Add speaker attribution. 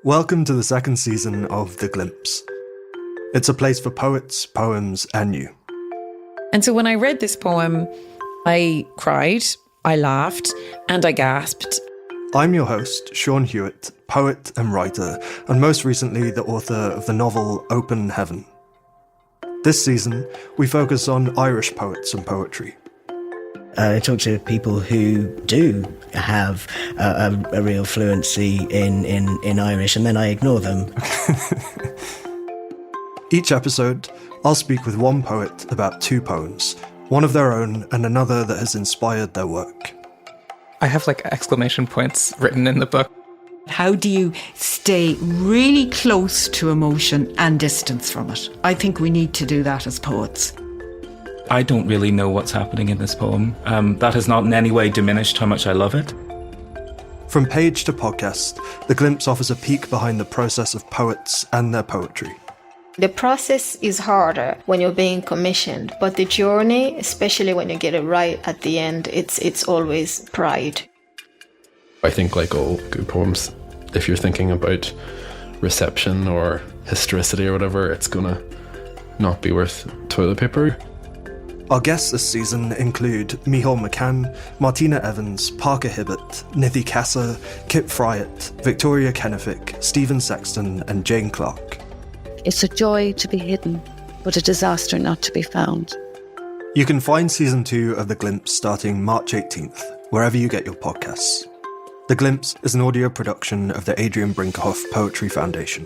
Speaker 1: Welcome to the second season of The Glimpse. It's a place for poets, poems, and you.
Speaker 2: And so when I read this poem, I cried, I laughed, and I gasped.
Speaker 1: I'm your host, Seán Hewitt, poet and writer, and most recently the author of the novel Open Heaven. This season, we focus on Irish poets and poetry.
Speaker 3: I talk to people who do have a real fluency in Irish, and then I ignore them.
Speaker 1: Each episode, I'll speak with one poet about two poems, one of their own and another that has inspired their work.
Speaker 4: I have exclamation points written in the book.
Speaker 5: How do you stay really close to emotion and distance from it? I think we need to do that as poets.
Speaker 4: I don't really know what's happening in this poem. That has not in any way diminished how much I love it.
Speaker 1: From page to podcast, The Glimpse offers a peek behind the process of poets and their poetry.
Speaker 6: The process is harder when you're being commissioned, but the journey, especially when you get it right at the end, it's always pride.
Speaker 7: I think like all good poems, if you're thinking about reception or historicity or whatever, it's gonna not be worth toilet paper.
Speaker 1: Our guests this season include Mícheál McCann, Martina Evans, Parker Hibbett, Nithy Kasa, Fryatt, Victoria Kennefick, Sexton, and Jane Clarke.
Speaker 8: It's a joy to be hidden, but a disaster not to be found.
Speaker 1: You can find Season 2 of The Glimpse starting March 18th, wherever you get your podcasts. The Glimpse is an audio production of the Adrian Brinkerhoff Poetry Foundation.